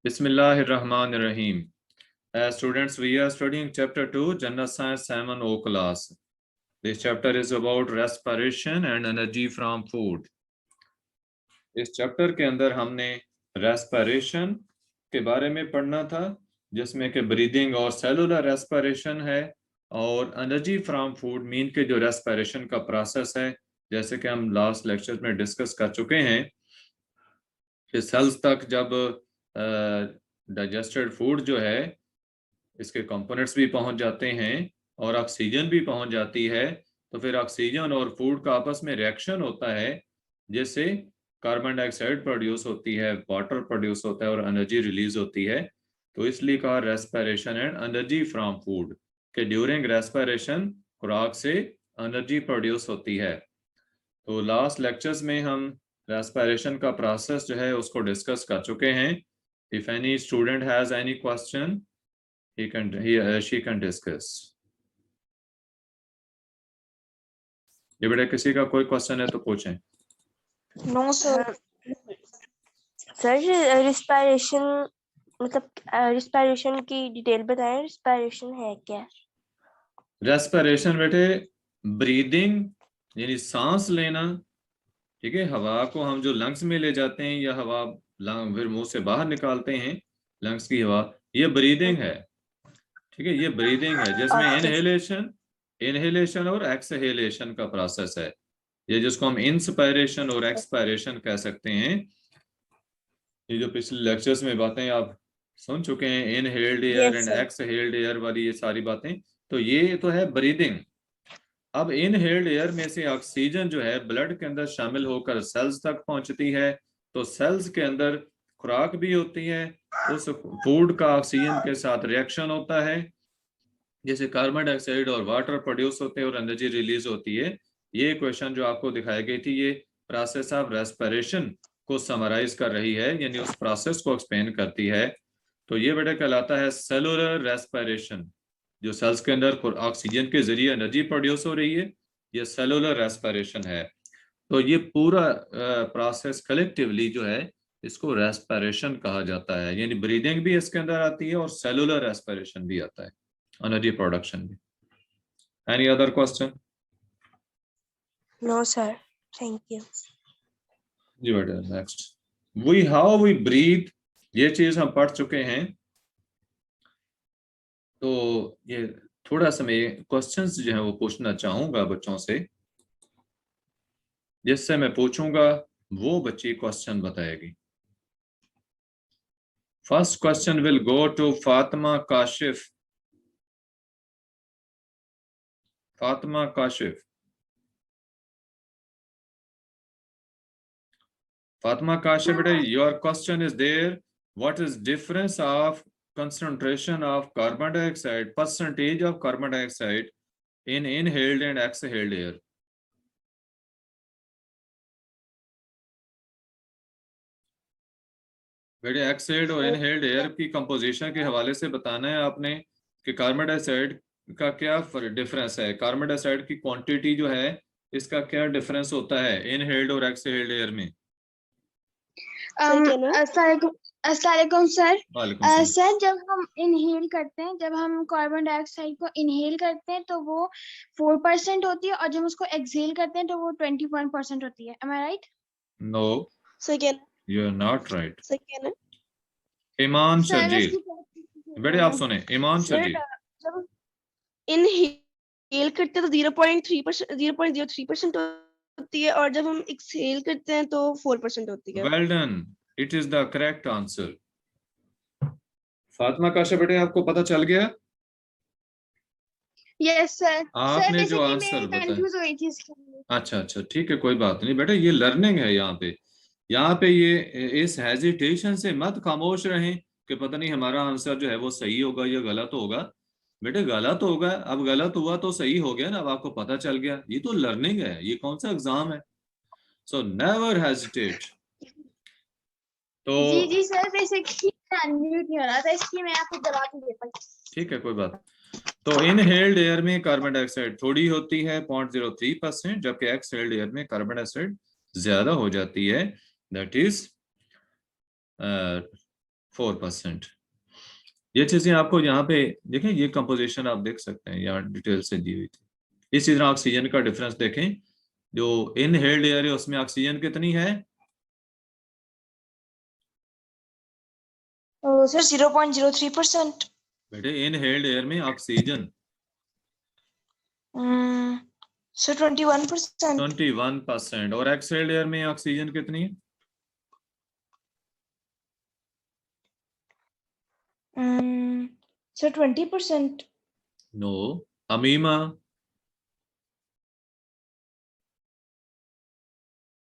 Bismillahirrahmanirrahim. Students, we are studying chapter 2, General Science 7O class. This chapter is about respiration and energy from food. इस chapter के अंदर हमने respiration के बारे में पढ़ना था, जिसमें कि ब्रीदिंग और सेलुलर रेस्पिरेशन है, और एनर्जी फ्रॉम फूड मीन के जो रेस्पिरेशन का प्रोसेस है, जैसे कि हम लास्ट लेक्चर में डिस्कस कर चुके हैं कि सेल्स तक जब डाइजेस्टेड फूड जो है इसके कंपोनेंट्स भी पहुंच जाते हैं और ऑक्सीजन भी पहुंच जाती है, तो फिर ऑक्सीजन और फूड का आपस में रिएक्शन होता है, जिससे कार्बन डाइऑक्साइड प्रोड्यूस होती है, वाटर प्रोड्यूस होता है और एनर्जी रिलीज होती है। तो इसलिए कहा respiration and energy from food, के ड्यूरिंग रेस्पिरेशन खुराक से एनर्जी प्रोड्यूस होती है। तो लास्ट लेक्चर्स में हम रेस्पिरेशन का प्रोसेस जो है उसको डिस्कस कर चुके हैं। If any student has any question she can discuss. ये बेटा किसी का कोई क्वेश्चन है तो पूछें। No sir. सर रिस्पायरेशन मतलब रिस्पायरेशन की डिटेल बताएं, रिस्पायरेशन है क्या? रेस्पिरेशन बेटे ब्रीदिंग यानी सांस लेना, ठीक है। हवा को हम जो लंग्स में ले जाते हैं या हवा फिर मुंह से बाहर निकालते हैं, लंग्स की हवा, ये ब्रीदिंग है, ठीक है। ये ब्रीदिंग है जिसमें इनहेलेशन और एक्सहेलेशन का प्रोसेस है। ये जिसको हम इंस्पायरेशन और एक्सपायरेशन कह सकते हैं। ये जो पिछले लेक्चर्स में बातें आप सुन चुके हैं, inhaled air and exhaled air वाली ये सारी बातें, तो ये तो है ब्रीदिंग। अब इनहेल्ड एयर में से ऑक्सीजन जो है ब्लड के अंदर शामिल होकर सेल्स तक पहुंचती है, तो सेल्स के अंदर खुराक भी होती है, उस फूड का ऑक्सीजन के साथ रिएक्शन होता है, जैसे कार्बन डाइऑक्साइड और वाटर प्रोड्यूस होते हैं और एनर्जी रिलीज होती है। ये क्वेश्चन जो आपको दिखाई गई थी, ये प्रोसेस ऑफ रेस्पिरेशन को समराइज कर रही है, यानी उस प्रोसेस को एक्सप्लेन करती है। तो ये बेटा कहलाता है सेलुलर रेस्पिरेशन, जो सेल्स के अंदर ऑक्सीजन के जरिए एनर्जी प्रोड्यूस हो रही है, ये सेलुलर रेस्पिरेशन है। तो ये पूरा प्रोसेस कलेक्टिवली जो है इसको रेस्पिरेशन कहा जाता है, यानी ब्रीदिंग भी इसके अंदर आती है और सेलुलर रेस्पिरेशन भी आता है, एनर्जी प्रोडक्शन भी। Any other question? No sir, thank you. जी बेटा, next we how we breathe, ये चीज हम पढ़ चुके हैं। तो ये थोड़ा सा मैं क्वेश्चंस जो है वो पूछना चाहूंगा बच्चों से, जिससे मैं पूछूंगा वो बच्ची क्वेश्चन बताएगी। First question will go to Fatima Kashif. Fatima Kashif, Fatima Kasha, your question is there. What is difference of concentration of carbon dioxide, percentage of carbon dioxide in inhaled and exhaled air? बेटे एक्सहेल्ड और इनहेल्ड एयर की composition के हवाले से बताना है आपने कि कार्बन डाइऑक्साइड का क्या डिफरेंस है, कार्बन डाइऑक्साइड की क्वांटिटी जो है इसका क्या डिफरेंस होता है इनहेल्ड और एक्सहेल्ड एयर में। अस्सलामुअलैकुम सर। वालेकुम सर जब हम इनहेल करते हैं, जब हम कार्बन डाइऑक्साइड को इनहेल करते हैं तो वो 4% होती है, और जब उसको एक्सहेल करते हैं तो वो 21% होती है। Am I right? No, you are not right. Iman Sharjeel, बेटे आप सुने, ईमान शर्जील। जब इनहेल करते हैं तो 0.03% होती है, और जब हम एक्सहेल करते हैं तो 4% होती है। Well done, it is the correct answer. Fatima Kasha बेटे, आपको पता चल गया? Yes sir. आपने जो आंसर बताया, अच्छा, ठीक है, कोई बात नहीं बेटा, ये लर्निंग है। यहाँ पे ये इस हेजिटेशन से मत खामोश रहें कि पता नहीं हमारा आंसर जो है वो सही होगा या गलत होगा। बेटे गलत होगा, अब गलत हुआ तो सही हो गया ना, अब आपको पता चल गया। ये तो लर्निंग है, ये कौन सा एग्जाम है। So never hesitate. तो जी सर, बेसिकली अनम्यूट नहीं हो रहा था, इसलिए मैं आपको जवाब नहीं दे पाई। ठीक है, कोई बात। तो इनहेल्ड एयर में कार्बन डाइऑक्साइड थोड़ी होती है 0.03%, जबकि एक्सहेल्ड एयर में कार्बन डाइऑक्साइड ज्यादा हो जाती है, दैट इज 4%। ये चीजें आपको यहाँ पे देखें, ये कंपोजिशन आप देख सकते हैं, यहाँ डिटेल से दी हुई थी। इसी तरह ऑक्सीजन का डिफरेंस देखें, जो इनहेल्ड एयर है उसमें ऑक्सीजन कितनी है? सर 0.03%। बेटे इनहेल्ड एयर में ऑक्सीजन सर 21%। 21%। और एक्सहेल्ड एयर में ऑक्सीजन कितनी है? Sir 20%। No. Amima,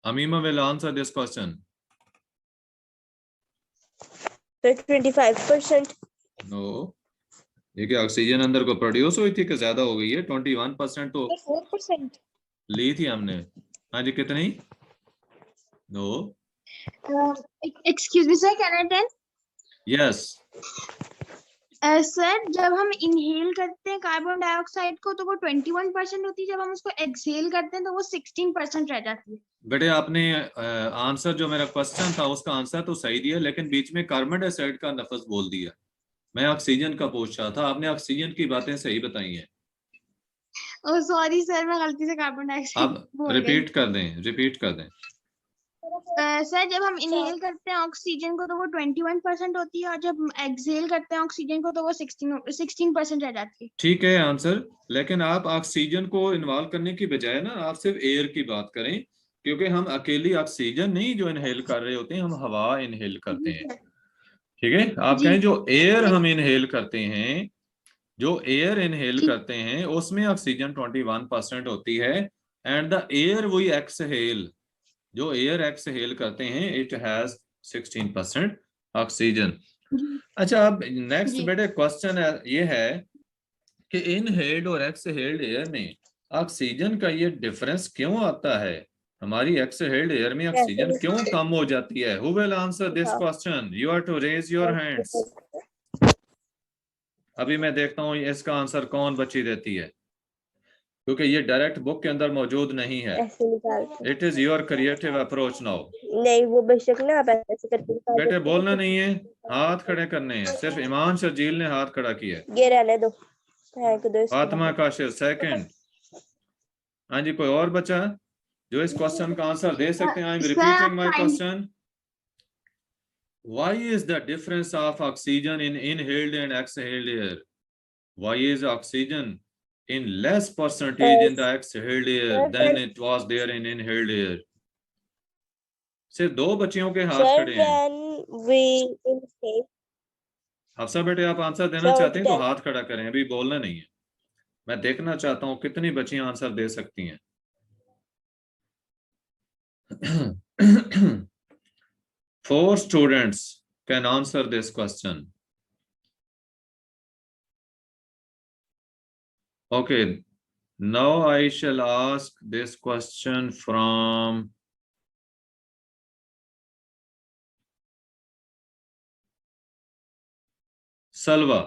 Amima will answer this question. Sir 25%। No. देखिए ऑक्सीजन अंदर को प्रोड्यूस हुई थी कि ज्यादा हो गई है? 21% तो 4%। ली थी हमने। हाँ जी, कितनी? No. Excuse me, sir, can I tell? Yes. Sir जब हम इनहेल करते हैं कार्बन डाइऑक्साइड को तो वो 21% होती है, जब हम उसको एक्सहेल करते हैं तो वो 16% रह जाती है। बेटे आपने आंसर जो मेरा क्वेश्चन था उसका आंसर तो सही दिया, लेकिन बीच में कार्बन डाइऑक्साइड का लफ्ज बोल दिया। मैं ऑक्सीजन का पूछ रहा था, आपने ऑक्सीजन की बातें सही बताई हैं। ओह सॉरी सर, मैं गलती से कार्बन डाइऑक्साइड आप बोल गई। रिपीट कर दें, रिपीट कर दें। सर जब हम इनहेल करते हैं ऑक्सीजन को तो वो 21% होती है, और जब एक्सहेल करते हैं ऑक्सीजन को तो वो 16% रह जाती है। ठीक है आंसर, लेकिन आप ऑक्सीजन को इन्वॉल्व करने की बजाय ना आप सिर्फ एयर की बात करें, क्योंकि हम अकेली ऑक्सीजन नहीं जो इनहेल कर रहे होते हैं, हम हवा इनहेल करते हैं। ठीक है, आप जी। कहें जो एयर हम इनहेल करते हैं, जो एयर इनहेल ठीक। करते हैं उसमें ऑक्सीजन 21% होती है, and the air we exhale, जो एयर एक्सहेल करते हैं, इट हैज 16% ऑक्सीजन। अच्छा, अब नेक्स्ट जी। बेटे क्वेश्चन ये है कि इनहेल्ड और एक्सहेल्ड एयर में ऑक्सीजन का ये डिफरेंस क्यों आता है? हमारी एक्सहेल्ड एयर में ऑक्सीजन क्यों कम हो जाती है? Who will answer this question? You are to raise your hands. अभी मैं देखता हूँ इसका आंसर कौन बच्ची देती है, क्योंकि ये डायरेक्ट बुक के अंदर मौजूद नहीं है। It is your creative approach now. नहीं वो बेशक ना आप ऐसे करके बेटे बोलना नहीं है, हाथ खड़े करने हैं। सिर्फ ईमान शर्जील ने हाथ खड़ा किया है। ये रहने दो। फातिमा काशिर सेकंड। हाँ जी, कोई और बचा जो इस क्वेश्चन का आंसर दे सकते हैं? I am repeating my question. Why is the difference of oxygen in inhaled and exhaled air? Why is oxygen in less percentage in the exhaled air than it was there in inhaled air? सिर्फ दो बच्चियों के हाथ खड़े हैं। हफ्सा बेटे आप answer देना चाहते हैं तो हाथ खड़ा करें, अभी बोलना नहीं है। मैं देखना चाहता हूं कितनी बच्चियां आंसर दे सकती हैं। 4 students can answer this question. Okay, now I shall ask this question from Salva.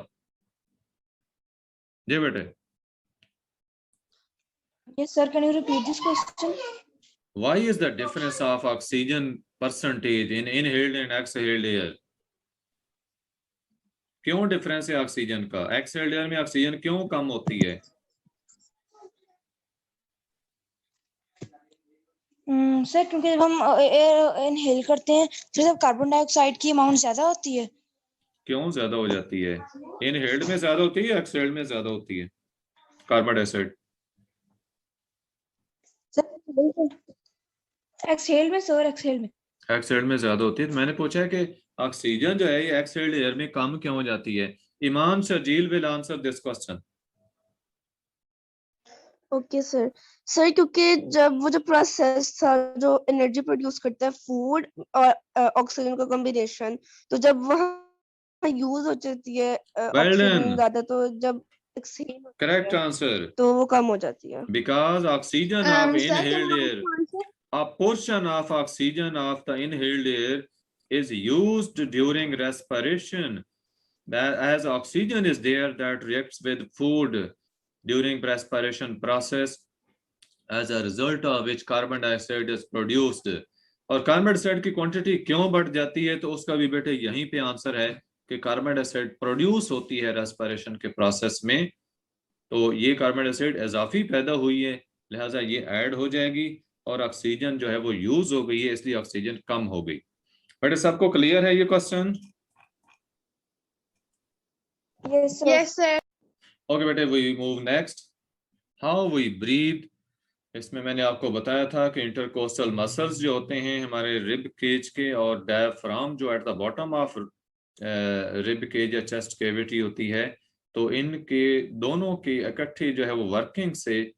जी बेटे। Yes sir, can you repeat this question? Why is the difference of oxygen percentage in inhaled and exhaled air? क्यों difference है oxygen का? Exhaled air में oxygen क्यों कम होती है? Sir क्योंकि जब हम एयर इनहेल करते हैं तो जब कार्बन डाइऑक्साइड की अमाउंट ज्यादा होती है। क्यों ज्यादा हो जाती है? इनहेल्ड में ज्यादा होती है, एक्सहेल्ड में ज्यादा होती है कार्बन डाइऑक्साइड? एक्सहेल में सर, एक्सहेल में। एक्सहेल्ड में ज्यादा होती है। तो मैंने पूछा है कि ऑक्सीजन जो है ये एक्सहेल्ड एयर में कम क्यों हो जाती है? इमाम Sharjeel will answer this question. Okay sir. Sir क्योंकि जब वो जो प्रोसेस था जो एनर्जी प्रोड्यूस करता है फूड और ऑक्सीजन का कॉम्बिनेशन, तो जब वहाँ यूज हो जाती है ऑक्सीजन ज्यादा, तो जब एक्सहेल करेक्ट आंसर, तो वो कम हो जाती है। Because oxygen of sir inhaled air, a portion of oxygen of the inhaled air is used during respiration, that as oxygen is there that reacts with food during respiration process, as a result of which carbon dioxide is produced. और carbon dioxide की quantity क्यों बढ़ जाती है, तो उसका भी बेटे यहीं पे आंसर है कि कार्बन डाइऑक्साइड प्रोड्यूस होती है रेस्पिरेशन के प्रोसेस में, तो ये कार्बन डाइऑक्साइड इजाफी पैदा हुई है, लिहाजा ये ऐड हो जाएगी और ऑक्सीजन जो है वो यूज हो गई है, इसलिए ऑक्सीजन कम हो गई। बेटे सबको क्लियर है ये question? Yes, sir. Yes, sir. Okay बेटे, we move next. How we breathe. इसमें मैंने आपको बताया था कि इंटरकोस्टल मसल्स जो होते हैं हमारे रिब केज के और डायफ्राम जो at the bottom of rib cage या चेस्ट कैविटी होती है, तो इनके दोनों की इकट्ठी जो है वो वर्किंग से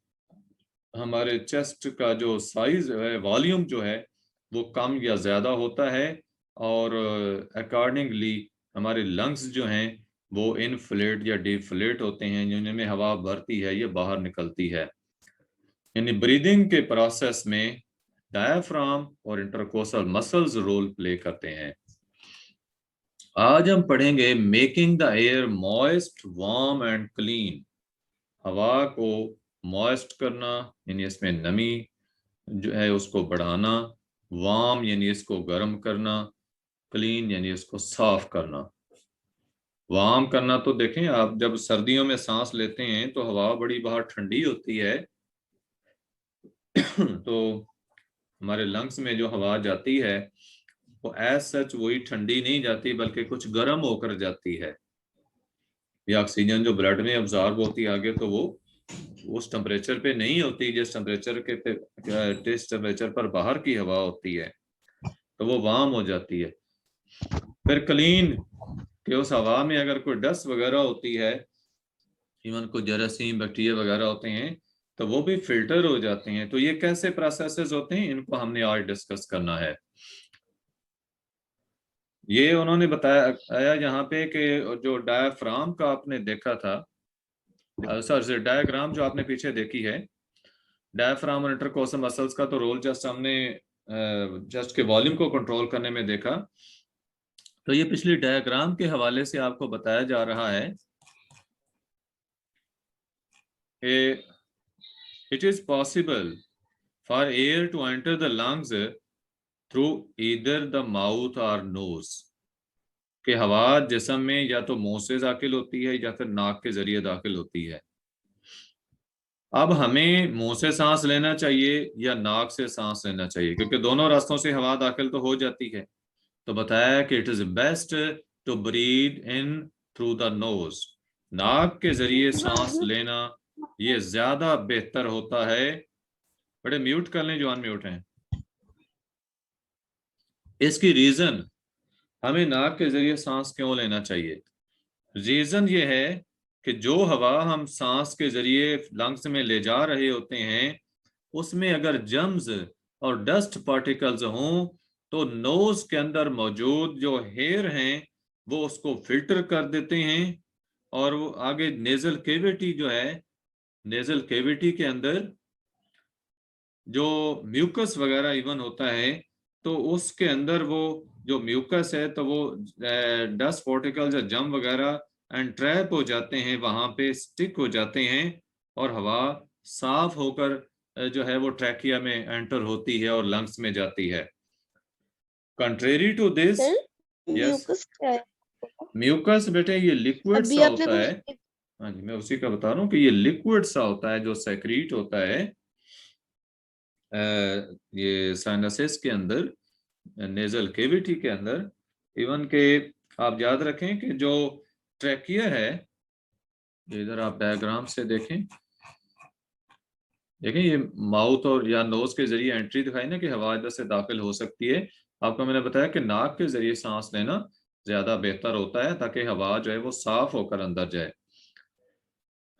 हमारे चेस्ट का जो साइज है, वॉल्यूम जो है वो कम या ज्यादा होता है, और अकॉर्डिंगली हमारे लंग्स जो हैं वो इनफ्लेट या डिफ्लेट होते हैं, जिनमें हवा भरती है ये बाहर निकलती है। यानी ब्रीदिंग के प्रोसेस में डायफ्राम और इंटरकोस्टल मसल्स रोल प्ले करते हैं। आज हम पढ़ेंगे making the air moist, warm and clean. हवा को मॉइस्ट करना यानी इसमें नमी जो है उसको बढ़ाना, वार्म यानी इसको गर्म करना, क्लीन यानी इसको साफ करना। वार्म करना तो देखें आप, जब सर्दियों में सांस लेते हैं तो हवा बड़ी बाहर ठंडी होती है तो हमारे लंग्स में जो हवा जाती है वो एज सच वही ठंडी नहीं जाती बल्कि कुछ गर्म होकर जाती है। ये ऑक्सीजन जो ब्लड में अब्जॉर्ब होती है आगे, तो वो उस टेम्परेचर पे नहीं होती जिस टेम्परेचर पर बाहर की हवा होती है, तो वो वार्म हो जाती है। फिर क्लीन, कि उस हवा में अगर कोई डस्ट वगैरह होती है, इवन कोई जरासीम बैक्टीरिया वगैरह होते हैं, तो वो भी फिल्टर हो जाते हैं। तो ये कैसे प्रोसेसेस होते हैं, इनको हमने आज डिस्कस करना है। ये उन्होंने बताया यहाँ पे कि जो डायफ्राम का आपने देखा था, सर डायग्राम जो आपने पीछे देखी है, डायफ्राम और इंटरकोस्टल मसल्स का तो रोल जस्ट हमने जस्ट के वॉल्यूम को कंट्रोल करने में देखा। तो ये पिछली डायग्राम के हवाले से आपको बताया जा रहा है कि it is possible for air to enter the lungs through either the mouth or nose, कि हवा जिस्म में या तो मुंह से दाखिल होती है या फिर नाक के जरिए दाखिल होती है। अब हमें मुंह से सांस लेना चाहिए या नाक से सांस लेना चाहिए, क्योंकि दोनों रास्तों से हवा दाखिल तो हो जाती है। तो बताया कि it is best to breathe in through the nose, नाक के जरिए सांस लेना ये ज्यादा बेहतर होता है। बड़े म्यूट कर लें जो अनम्यूट हैं। इसकी रीजन, हमें नाक के जरिए सांस क्यों लेना चाहिए, रीजन ये है कि जो हवा हम सांस के जरिए लंग्स में ले जा रहे होते हैं उसमें अगर जर्म्स और डस्ट पार्टिकल्स हों तो नोज के अंदर मौजूद जो हेयर हैं वो उसको फिल्टर कर देते हैं, और वो आगे नेजल कैविटी जो है, नेजल कैविटी के अंदर जो म्यूकस वगैरह इवन होता है, तो उसके अंदर वो जो म्यूकस है तो वो डस्ट पार्टिकल्स या जम वगैरह एंड ट्रैप हो जाते हैं, वहां पे स्टिक हो जाते हैं, और हवा साफ होकर जो है वो ट्रैकिया में एंटर होती है और लंग्स में जाती है। कंट्रेरी टू दिस, म्यूकस क्या है? म्यूकस बेटे ये लिक्विड अभी सा आपने होता है। कुछ हाँ जी, मैं उसी का बता रहा हूँ कि ये लिक्विड सा होता है जो सेक्रीट होता है ये साइनसेस के अंदर, नेजल कैविटी के अंदर। इवन के आप याद रखें कि जो ट्रैकिया है, इधर आप डायग्राम से देखें, देखें ये माउथ और या नोज के जरिए एंट्री दिखाई ना कि हवा इधर से दाखिल हो सकती है। आपको मैंने बताया कि नाक के जरिए सांस लेना ज्यादा बेहतर होता है ताकि हवा जो है वो साफ होकर अंदर जाए।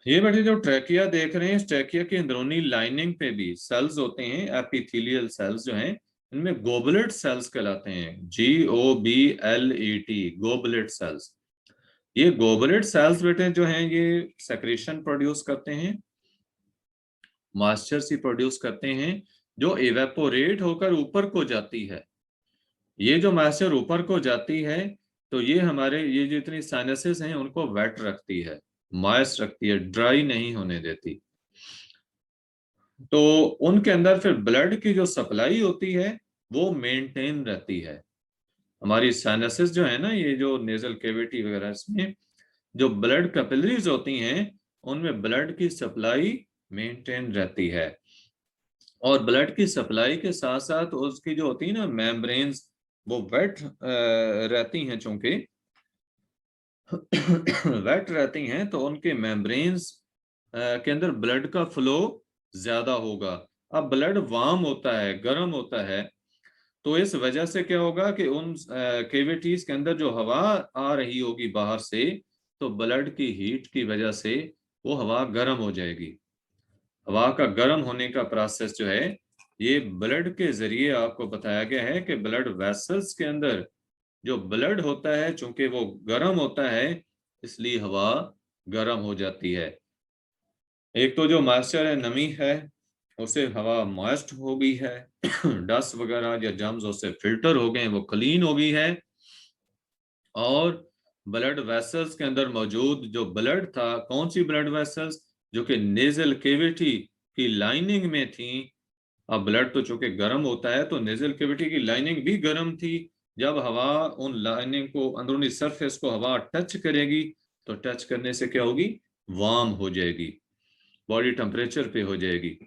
ये बेटे जो ट्रैकिया देख रहे हैं, इस ट्रैकिया की अंदरूनी लाइनिंग पे भी सेल्स होते हैं, एपिथेलियल सेल्स जो हैं, इनमें गोबलेट सेल्स कहलाते हैं, GOBLET, गोबलेट सेल्स। ये गोबलेट सेल्स बेटे जो हैं ये सेक्रेशन प्रोड्यूस करते हैं, मॉइस्चर सी प्रोड्यूस करते हैं जो इवेपोरेट होकर ऊपर को जाती है। ये जो मॉइस्चर ऊपर को जाती है तो ये हमारे ये जो इतनी साइनसेस हैं उनको वेट रखती है, मॉइस्ट रखती है, ड्राई नहीं होने देती। तो उनके अंदर फिर ब्लड की जो सप्लाई होती है वो मेंटेन रहती है। हमारी साइनसेस जो है ना, ये जो नेजल कैविटी वगैरह, इसमें जो ब्लड कैपिलरीज होती हैं उनमें ब्लड की सप्लाई मेंटेन रहती है। और ब्लड की सप्लाई के साथ साथ उसकी जो होती है ना मेम्ब्रेन्स, वो वेट रहती हैं, चूंकि वेट रहती हैं तो उनके मेम्ब्रेन्स के अंदर ब्लड का फ्लो ज्यादा होगा। अब ब्लड वार्म होता है, गर्म होता है, तो इस वजह से क्या होगा कि उन केविटीज के अंदर जो हवा आ रही होगी बाहर से, तो ब्लड की हीट की वजह से वो हवा गर्म हो जाएगी। हवा का गर्म होने का प्रोसेस जो है, ये ब्लड के जरिए आपको बताया गया है कि ब्लड वेसल्स के अंदर जो ब्लड होता है, चूंकि वो गर्म होता है, इसलिए हवा गर्म हो जाती है। एक तो जो मॉइस्चर है, नमी है, उससे हवा मॉइस्ट हो गई है, डस्ट वगैरह या जर्म्स उससे फिल्टर हो गए, वो क्लीन हो गई है। और ब्लड वेसल्स के अंदर मौजूद जो ब्लड था, कौन सी ब्लड वेसल्स, जो कि नेजल केविटी की लाइनिंग में थी। अब ब्लड तो चूंकि गर्म होता है, तो नेजल केविटी की लाइनिंग भी गर्म थी। जब हवा उन लाइनिंग को, अंदरूनी सरफेस को हवा टच करेगी, तो टच करने से क्या होगी, वार्म हो जाएगी, बॉडी टेम्परेचर पे हो जाएगी।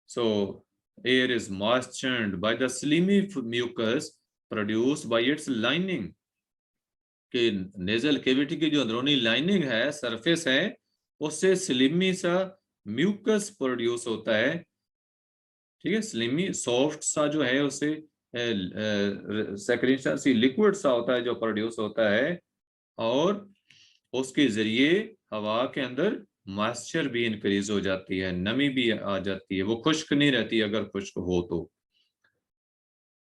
So air is moistened by the slimy mucus produced by its lining। कि नेजल केविटी की जो अंदरूनी लाइनिंग है, सरफेस है, उससे स्लिमी सा म्यूकस प्रोड्यूस होता है। ठीक है, स्लिमी सॉफ्ट सा जो है, उससे सेक्रेशन सी लिक्विड सा होता है जो प्रोड्यूस होता है। और उसके जरिए हवा के अंदर मॉइस्चर भी इंक्रीज हो जाती है, नमी भी आ जाती है, वो खुश्क नहीं रहती अगर खुश्क हो तो।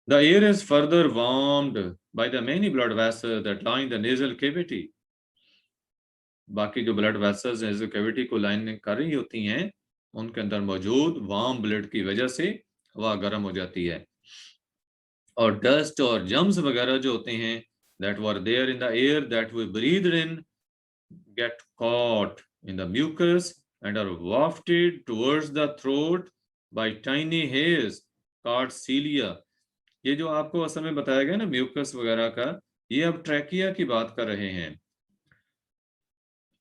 The air is further warmed by the many blood vessels that line the nasal cavity। बाकी जो ब्लड वेसल्स नेजल कैविटी को लाइन कर रही होती हैं, उनके अंदर मौजूद वार्म ब्लड की वजह से हवा गर्म हो जाती है। और डस्ट और जर्म्स वगैरह जो होते हैं, that were there in the air that we breathed in, get caught in the mucus and are wafted towards the throat by tiny hairs called cilia। ये जो आपको असल में बताया गया ना म्यूकस वगैरह का, ये अब ट्रैकिया की बात कर रहे हैं।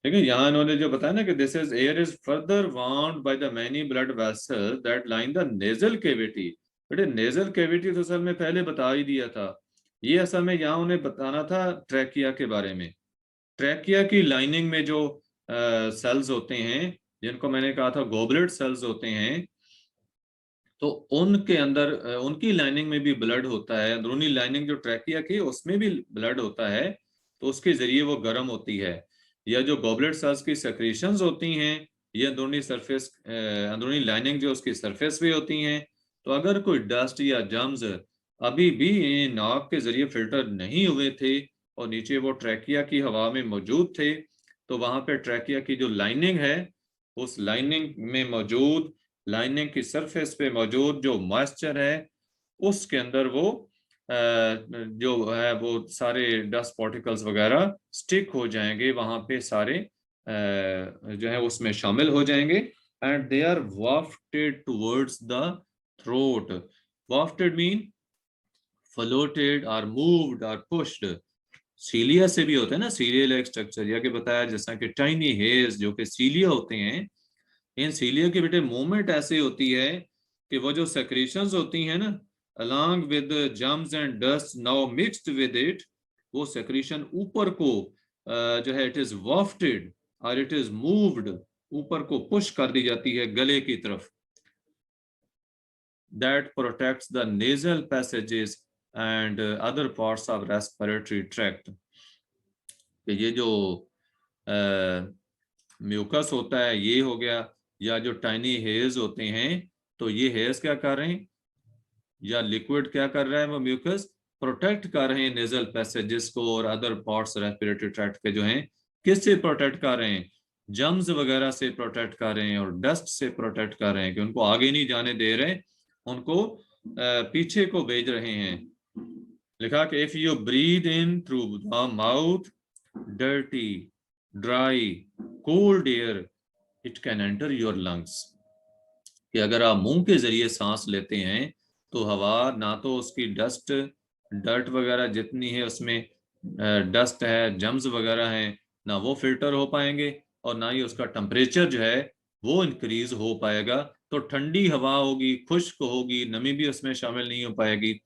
ठीक है, यहाँ इन्होंने जो बताया ना कि this is air is further warmed by the many blood vessels that line the nasal cavity. बेटे नेजल कैविटी तो असल में पहले बता ही दिया था, ये असल में यहाँ उन्हें बताना था ट्रैकिया के बारे में। ट्रैकिया की लाइनिंग में जो सेल्स होते हैं, जिनको मैंने कहा था गोबलेट सेल्स होते हैं, तो उनके अंदर उनकी लाइनिंग में भी ब्लड होता है। अंदरूनी लाइनिंग जो ट्रैकिया की, उसमें भी ब्लड होता है, तो उसके जरिए वो गर्म होती है। या जो गॉबलेट सेल्स की सेक्रेशंस होती हैं, ये अंदरूनी सरफेस, अंदरूनी लाइनिंग जो उसकी सरफेस पे होती हैं। तो अगर कोई डस्ट या जर्म्स अभी भी नाक के जरिए फिल्टर नहीं हुए थे और नीचे वो ट्रैकिया की हवा में मौजूद थे, तो वहां पे ट्रैकिया की जो लाइनिंग है, उस लाइनिंग में मौजूद, लाइनिंग की सरफेस पे मौजूद जो मॉइस्चर है, उसके अंदर वो जो है वो सारे डस्ट पार्टिकल्स वगैरह स्टिक हो जाएंगे, वहां पे सारे जो है उसमें शामिल हो जाएंगे। And they are wafted towards the throat. Wafted mean floated और मूव्ड और पुश्ड। सीलिया से भी होता है ना, सीलिया लाइक स्ट्रक्चर, या कि बताया जैसा कि टाइनी हेयर्स जो कि सीलिया होते हैं, इन सीलिया के बेटे मूवमेंट ऐसे होती है कि वो जो सेक्रेशंस होती हैं ना, along with the germs and dust now mixed with it, वो सेक्रेशन ऊपर को जो है इट इज wafted और इट इज मूव्ड, ऊपर को पुश कर दी जाती है गले की तरफ। that protects the nasal passages and other parts of respiratory tract। ये जो म्यूकस होता है, ये हो गया, या जो टाइनी हेयर्स होते हैं, तो ये हेयर्स क्या कर रहे हैं, या लिक्विड क्या कर रहा है, वो म्यूकस प्रोटेक्ट कर रहे हैं नेजल पैसेजेस को और अदर पार्ट्स रेस्पिरेटरी ट्रैक्ट के जो हैं। किससे प्रोटेक्ट कर रहे हैं, जर्म्स वगैरह से प्रोटेक्ट कर रहे हैं और डस्ट से प्रोटेक्ट कर रहे हैं, कि उनको आगे नहीं जाने दे रहे, उनको पीछे को भेज रहे हैं। लिखा कि if you breathe in through the mouth dirty dry cold air it can enter your lungs. कि अगर आप मुंह के जरिए सांस लेते हैं तो हवा ना तो उसकी डर्ट वगैरह जितनी है उसमें डस्ट है, जम्स वगैरह हैं, ना वो फिल्टर हो पाएंगे, और ना ही उसका टेम्परेचर जो है वो इंक्रीज हो पाएगा। तो ठंडी हवा होगी, खुश्क होगी, नमी भी उसमें शामिल नहीं हो पाएगी,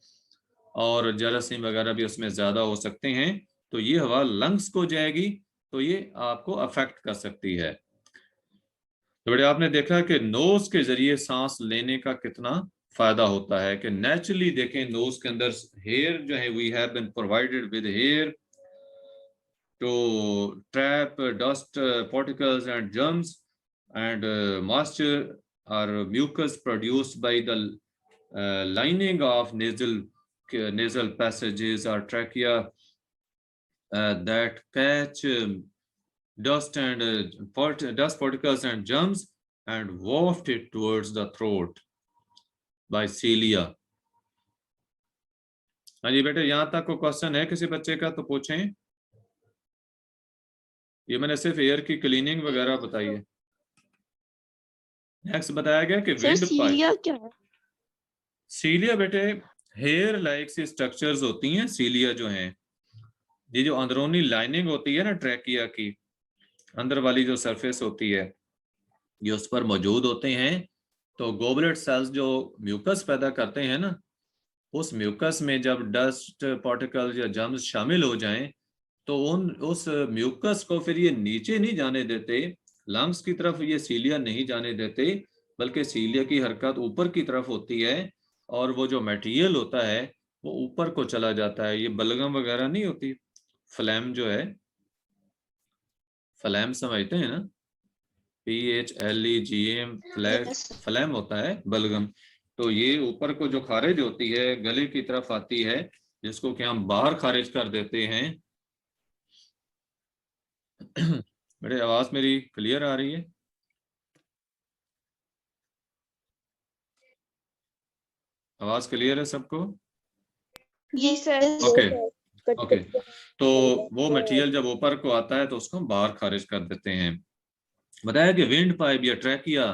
और जरासीम वगैरह भी उसमें ज्यादा हो सकते हैं। तो ये हवा लंग्स को जाएगी, तो ये आपको अफेक्ट कर सकती है। तो बेटे आपने देखा कि नोज के जरिए सांस लेने का कितना फायदा होता है, कि नेचुरली देखें नोज के अंदर हेयर जो है, we have been provided with hair to trap dust particles and germs, and moisture or mucus produced by the lining of nasal passages or trachea that catch dust and dust particles and germs and waft it towards the throat by cilia. हाँ जी बेटे, यहाँ तक को question है किसी बच्चे का तो पूछें। ये मैंने सिर्फ एयर की क्लीनिंग वगैरह बताई है। नेक्स्ट बताया गया कि सर विंड पाइप। सीलिया क्या है? सीलिया बेटे हेयर लाइक सी स्ट्रक्चर्स होती हैं। सीलिया जो हैं, ये जो अंदरूनी लाइनिंग होती है ना ट्रैकिया की, अंदर वाली जो सरफेस होती है, ये उस पर मौजूद होते हैं। तो गोबलेट सेल्स जो म्यूकस पैदा करते हैं ना, उस म्यूकस में जब डस्ट पार्टिकल या जर्म्स शामिल हो जाएं, तो उस म्यूकस को फिर ये नीचे नहीं जाने देते, लंग्स की तरफ ये सीलिया नहीं जाने देते, बल्कि सीलिया की हरकत ऊपर की तरफ होती है, और वो जो मटेरियल होता है वो ऊपर को चला जाता है। ये बलगम वगैरह नहीं होती, फ्लैम जो है, फ्लैम समझते हैं ना, PHLEGM, फ्लैम होता है बलगम। तो ये ऊपर को जो खारिज होती है गले की तरफ आती है, जिसको कि हम बाहर खारिज कर देते हैं। बेटे आवाज मेरी क्लियर आ रही है? आवाज क्लियर है सबको? जी सर। Okay okay. तो वो मटेरियल जब ऊपर को आता है तो उसको हम बाहर खारिज कर देते हैं। बताया कि विंड पाइप या ट्रैकिया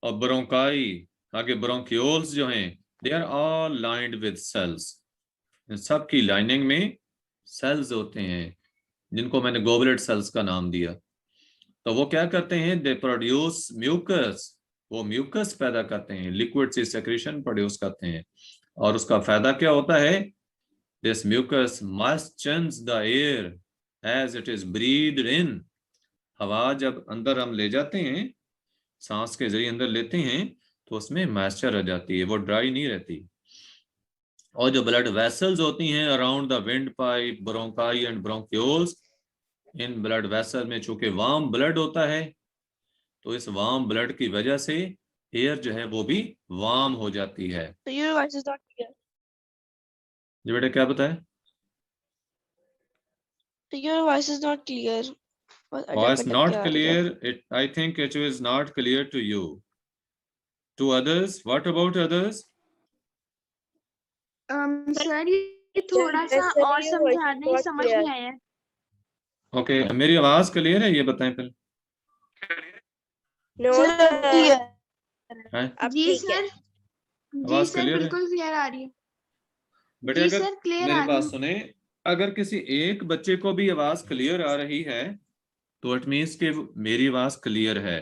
और ब्रोंकाई, आगे ब्रोंक्यूल्स जो हैं, they are all lined with cells. सबकी लाइनिंग में सेल्स होते हैं, जिनको मैंने गोबलेट सेल्स का नाम दिया। तो वो क्या करते हैं, दे प्रोड्यूस म्यूकस, वो म्यूकस पैदा करते हैं, लिक्विड सी सेक्रेशन प्रोड्यूस करते हैं। और उसका फायदा क्या होता है, this mucus moistures the air as it is breathed in. हवा जब अंदर हम ले जाते हैं, सांस के जरिए अंदर लेते हैं, तो उसमें मॉइस्चर आ जाती है, वो ड्राई नहीं रहती। और जो ब्लड वेसल्स होती हैं around the wind pipe, bronchi and bronchioles, in blood vessel में चूंकि वार्म ब्लड होता है, तो इस वार्म ब्लड की वजह से एयर जो है वो भी वार्म हो जाती है। So your voice is not clear. जी बेटा क्या बताएं? So your voice is not clear. Voice not clear, it I think it is not clear to you, to others, what about others? Sir ये थोड़ा सा और समझा दें, समझ नहीं आया। ओके, मेरी आवाज क्लियर है, ये बताएं पहले। जी सर, जी सर बिल्कुल क्लियर आ रही है। बेटे जी अगर सर क्लियर मेरी आ बात रही है। सुने, अगर किसी एक बच्चे को भी आवाज क्लियर आ रही है तो इट मीन्स कि मेरी आवाज क्लियर है।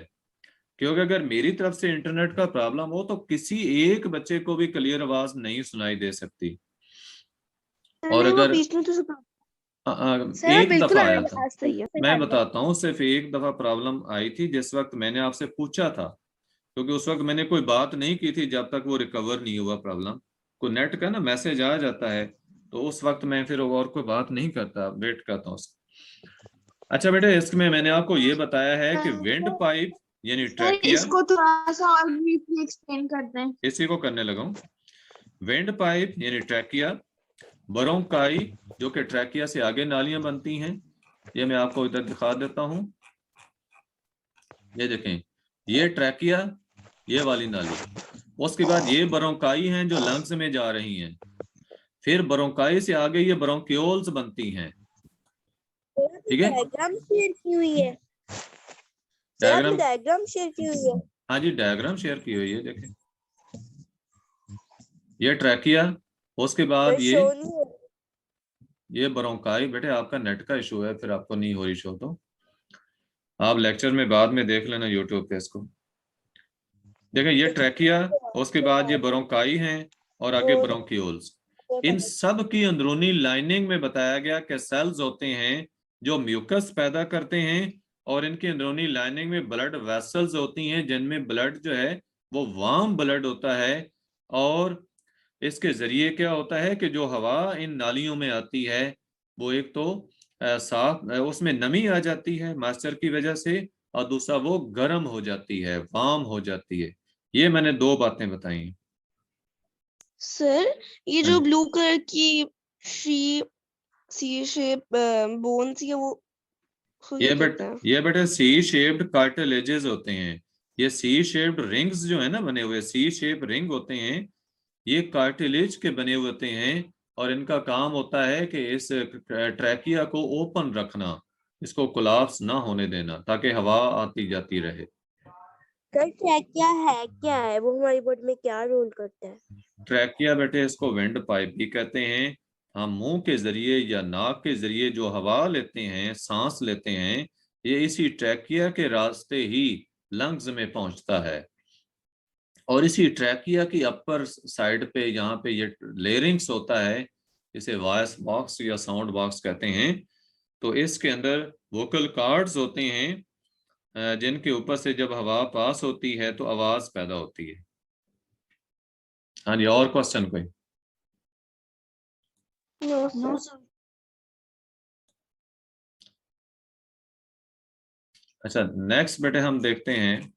क्योंकि अगर मेरी तरफ से इंटरनेट का प्रॉब्लम हो तो किसी एक बच्चे को भी क्लियर आवाज नहीं सुनाई दे सकती। और अगर बीच में तो एक दफा आया था, मैं बताता हूँ, सिर्फ एक दफा प्रॉब्लम आई थी जिस वक्त मैंने आपसे पूछा था, क्योंकि उस वक्त मैंने कोई बात नहीं की थी जब तक वो रिकवर नहीं हुआ प्रॉब्लम। कोई नेट का ना मैसेज आ जाता है, तो उस वक्त मैं फिर और कोई बात नहीं करता, वेट करता हूँ उसका। अच्छा बेटे, इसमें मैंने आपको ये बताया है कि विंड पाइप यानी ट्रैकिया, इसको थोड़ा सा और ब्रीफली एक्सप्लेन कर दें। इसी को करने लगा हूँ। विंड पाइप यानी ट्रैकिया, ब्रोंकाई जो कि ट्रैकिया से आगे नालियां बनती हैं, ये मैं आपको इधर दिखा देता हूँ। ये देखें, ये ट्रैकिया, ये वाली नाली, उसके बाद ये ब्रोंकाई हैं जो लंग्स में जा रही हैं, फिर ब्रोंकाई से आगे ये ब्रोंक्यूल्स बनती हैं। ठीक है, डायग्राम शेयर की हुई है, डायग्राम शेयर की हुई है। हाँ जी, डायग्राम शेयर की हुई है, देखें। ये ट्रैकिया, उसके बाद शो नहीं हो रहा। ये ब्रोंकाई। बेटे आपका नेट का इशू है, फिर आपको नहीं हो रही शो, तो आप लेक्चर में बाद में देख लेना यूट्यूब पे इसको। देखें ये ट्रैकिया, उसके बाद ये ब्रोंकाई हैं, और आगे वो ब्रोंकियोल्स। इन सब की अंदरूनी लाइनिंग में बताया गया कि सेल्स होते हैं जो म्यूकस पैदा करते हैं, और इनकी अंदरूनी लाइनिंग में ब्लड वेसल्स होती हैं जिनमें ब्लड जो है वो वार्म ब्लड होता है। और इसके जरिए क्या होता है कि जो हवा इन नालियों में आती है वो एक तो साफ, उसमें नमी आ जाती है मॉइस्चर की वजह से, और दूसरा वो गर्म हो जाती है, वार्म हो जाती है। ये मैंने 2 बातें बताई। सर ये हाँ जो जी। ब्लू कलर की सी शेप बोन सी है वो उसको क्या कहते हैं? ये बेटे सी शेप्ड कार्टिलेजेस होते हैं। ये सी शेप्ड रिंग्स जो है ना बने हुए, सी शेप रिंग होते हैं, ये कार्टिलेज के बने हुए होते हैं। और इनका काम होता है कि इस ट्रैकिया को ओपन रखना, इसको कोलैप्स ना होने देना, ताकि हवा आती जाती रहे। सर क्या है वो हमारी बॉडी में क्या रोल करता है? ट्रैकिया बेटे इसको विंड पाइप भी कहते हैं। हम मुंह के जरिए या नाक के जरिए जो हवा लेते हैं, सांस लेते हैं, ये इसी ट्रैकिया के रास्ते ही लंग्स में पहुंचता है। और इसी ट्रैकिया की अपर साइड पे यहाँ पे ये लेरिंग्स होता है, इसे वॉइस बॉक्स या साउंड बॉक्स कहते हैं। तो इसके अंदर वोकल कार्ड्स होते हैं, जिनके ऊपर से जब हवा पास होती है तो आवाज पैदा होती है। हाँ जी, और क्वेश्चन कोई? No sir. अच्छा, नेक्स्ट बेटे हम देखते हैं,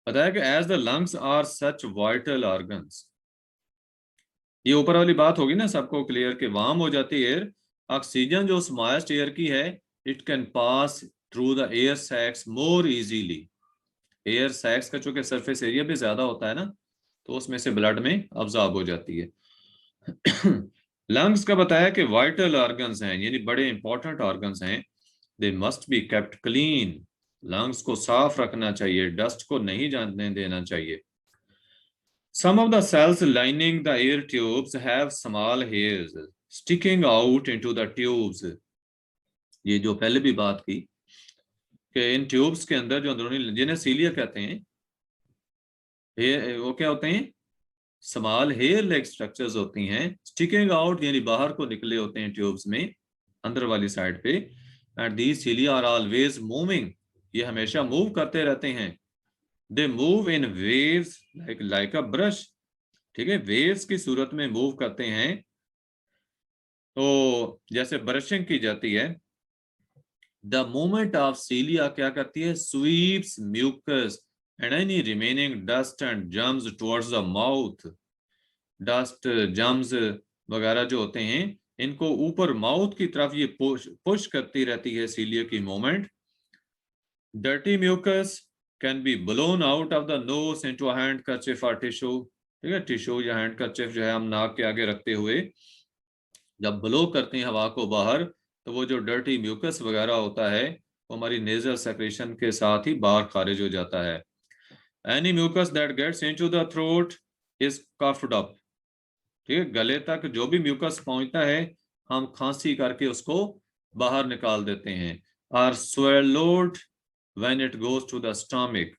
बताया कि as the lungs are such vital organs. ये ऊपर वाली बात होगी ना सबको क्लियर, कि वार्म हो जाती है एयर, ऑक्सीजन जो स्मॉलेस्ट एयर की है, it can pass through the air sacs more easily. Air sacs का चूंकि सरफेस एरिया भी ज्यादा होता है ना, तो उसमें से ब्लड में अब्जॉर्ब हो जाती है। लंग्स का बताया कि वाइटल ऑर्गन्स हैं, यानी बड़े इंपॉर्टेंट ऑर्गन्स हैं। They must be kept clean. Lungs को साफ रखना चाहिए, डस्ट को नहीं जाने देना चाहिए। Some of the cells lining the air tubes have small hairs sticking out into the tubes. ये जो पहले भी बात की कि इन ट्यूब्स के अंदर जो अंदरूनी, जिन्हें सीलिया कहते हैं, वो क्या होते हैं? स्मॉल हेयर लाइक स्ट्रक्चर्स होती हैं, स्टिकिंग आउट यानी बाहर को निकले होते हैं ट्यूब्स में, अंदर वाली साइड पे। And these cilia are always moving, ये हमेशा मूव करते रहते हैं। They move in waves like a brush, ठीक है, वेव्स की सूरत में मूव करते हैं। तो जैसे ब्रशिंग की जाती है, द मूवमेंट ऑफ सीलिया क्या करती है? Sweeps mucus and any remaining dust and germs towards the mouth. Dust, germs वगैरह जो होते हैं, इनको ऊपर माउथ की तरफ ये पुश करती रहती है सीलिया की movement. Dirty mucus can be blown out of the nose into a handkerchief और टिश्यू। ठीक है, टिश्यू या हैंडकरचिफ जो है हम नाक के आगे रखते हुए जब ब्लो करते हैं हवा को बाहर, तो वो जो डर्टी म्यूकस वगैरह होता है वो हमारी नेजल सेक्रेशन के साथ ही बाहर खारिज हो जाता है। Any mucus that gets into the throat is coughed up. ठीक है, गले तक जो भी म्यूकस पहुंचता है हम खांसी करके उसको बाहर निकाल देते हैं। Or swallowed when it goes to the stomach,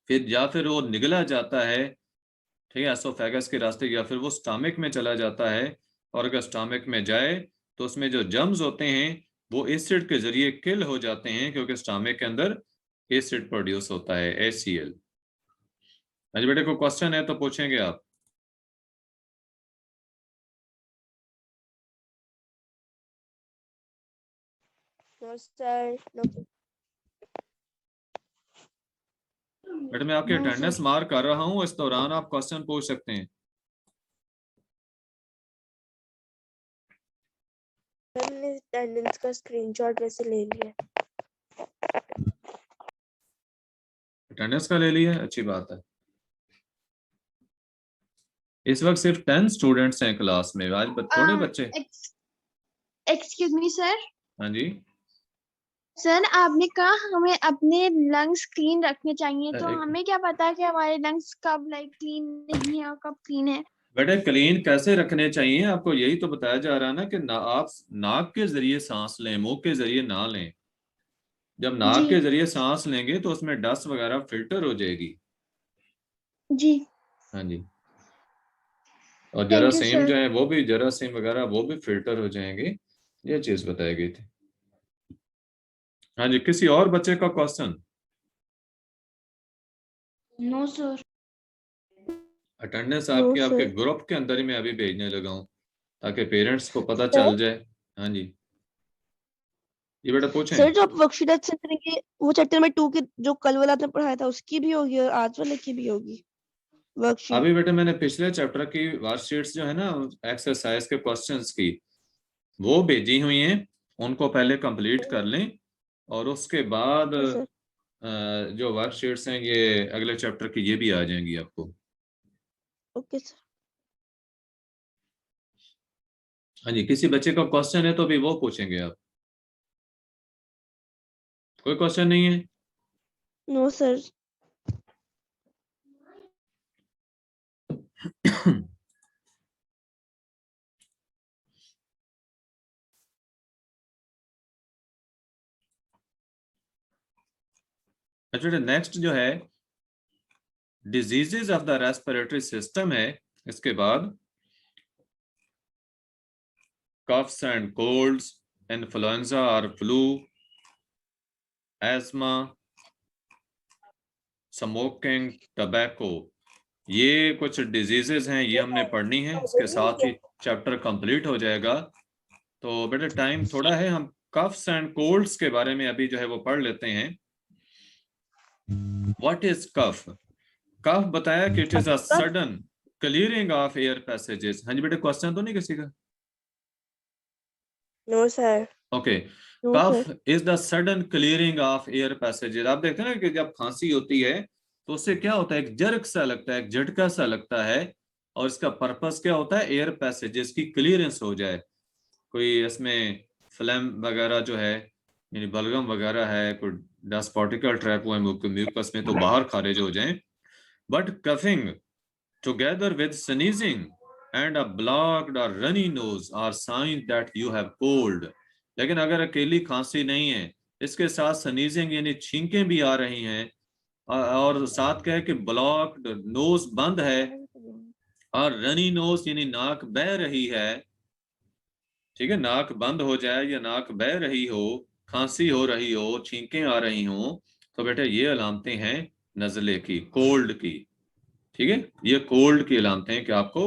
फिर या फिर वो निगला जाता है, ठीक है, एसोफेगस के रास्ते, या फिर वो स्टमक में चला जाता है। और अगर स्टमक में जाए तो उसमें जो जर्म्स होते हैं वो एसिड के जरिए किल हो जाते हैं, क्योंकि स्टमक के अंदर एसिड प्रोड्यूस होता है, HCl। आज बेटे को क्वेश्चन है तो पूछेंगे आप। No sir. बेटे मैं आपकी अटेंडेंस मार्क कर रहा हूँ, इस दौरान आप क्वेश्चन पूछ सकते हैं। हमने अटेंडेंस का स्क्रीनशॉट वैसे ले लिया। अटेंडेंस का ले लिया, अच्छी बात है। इस वक्त सिर्फ 10 स्टूडेंट्स हैं क्लास में, आज थोड़े बच्चे। एक्सक्यूज मी सर, हाँ जी, सर आपने कहा हमें अपने लंग्स क्लीन रखने चाहिए, तो एक- हमें क्या पता कि हमारे लंग्स कब क्लीन नहीं है और कब क्लीन है। बेटे क्लीन कैसे रखने चाहिए, आपको यही तो बताया जा रहा है ना कि आप नाक के जरिए सांस लें, मुंह के जरिए ना लें। जब नाक जी के जरिए सांस लेंगे तो उसमें डस्ट वगैरह फिल्टर हो जाएगी। जी। हाँ जी। और थैंक यू जरासीम सर। जो है वो भी, जरासीम वगैरह वो भी फिल्टर हो जाएंगे। ये चीज बताई गई थी। हाँ जी, किसी और बच्चे का question? No sir. Attendance no आपकी आपके सर। ग्रुप के अंदर ही मैं अभी भेजने लगा हूँ, ताकि पेरेंट्स को पता सर चल जाए। हाँ जी, ये बेटा पूछें। सर जो आप वर्कशीट आज सेंड करेंगे वो चैप्टर में 2 के जो कल वाला आपने पढ़ाया था उसकी भी होगी और आज वाले की भी होगी वर्कशीट। अभी बेटे मैंने पिछले चैप्टर की वर्कशीट्स जो है ना, एक्सरसाइज के क्वेश्चंस की, वो भेजी हुई हैं। उनको पहले कंप्लीट कर लें, और उसके बाद ओके सर। जो वर्कशीट्स हैं ये अगले चैप्टर की, ये भी आ जाएंगी आपको। Okay sir. हाँ जी, किसी बच्चे का क्वेश्चन है तो भी वो पूछेंगे आप। कोई क्वेश्चन नहीं है? No sir. अच्छा, नेक्स्ट जो है diseases of the respiratory system है। इसके बाद कफ्स एंड कोल्ड्स, इन्फ्लुएंजा और फ्लू, एस्मा, स्मोकिंग, टबैको, ये कुछ डिजीजेज हैं, ये हमने पढ़नी है। इसके साथ ही चैप्टर कंप्लीट हो जाएगा। तो बेटा टाइम थोड़ा है, हम कफ्स एंड कोल्ड्स के बारे में अभी जो है वो पढ़ लेते हैं। What is cough? कफ बताया कि it is a sudden clearing of air passages. हाँ जी बेटा, क्वेश्चन तो नहीं किसी का? No sir. Okay. No sir. Cough is the sudden clearing of air passages. आप देखते हैं ना कि जब खांसी होती है तो उससे क्या होता है, एक जर्क सा लगता है, एक झटका सा लगता है। और इसका पर्पस क्या होता है, एयर पैसेजेस की क्लियरेंस हो जाए। कोई इसमें फ्लैम वगैरह जो है, यानी बलगम वगैरह है, कोई डस्ट पार्टिकल ट्रैप हुआ है म्यूकस में, तो बाहर खारिज हो जाए। But coughing together with sneezing and a blocked और runny nose are sign that you have cold. लेकिन अगर अकेली खांसी नहीं है, इसके साथ स्नीजिंग यानी छींकें भी आ रही हैं, और साथ क्या है कि ब्लॉक्ड नोज बंद है, और रनी नोज यानी नाक बह रही है, ठीक है, नाक बंद हो जाए या नाक बह रही हो, खांसी हो रही हो, छींकें आ रही हो, तो बेटा ये अलामतें हैं नजले की, कोल्ड की। ठीक है, ये कोल्ड की अलामतें हैं कि आपको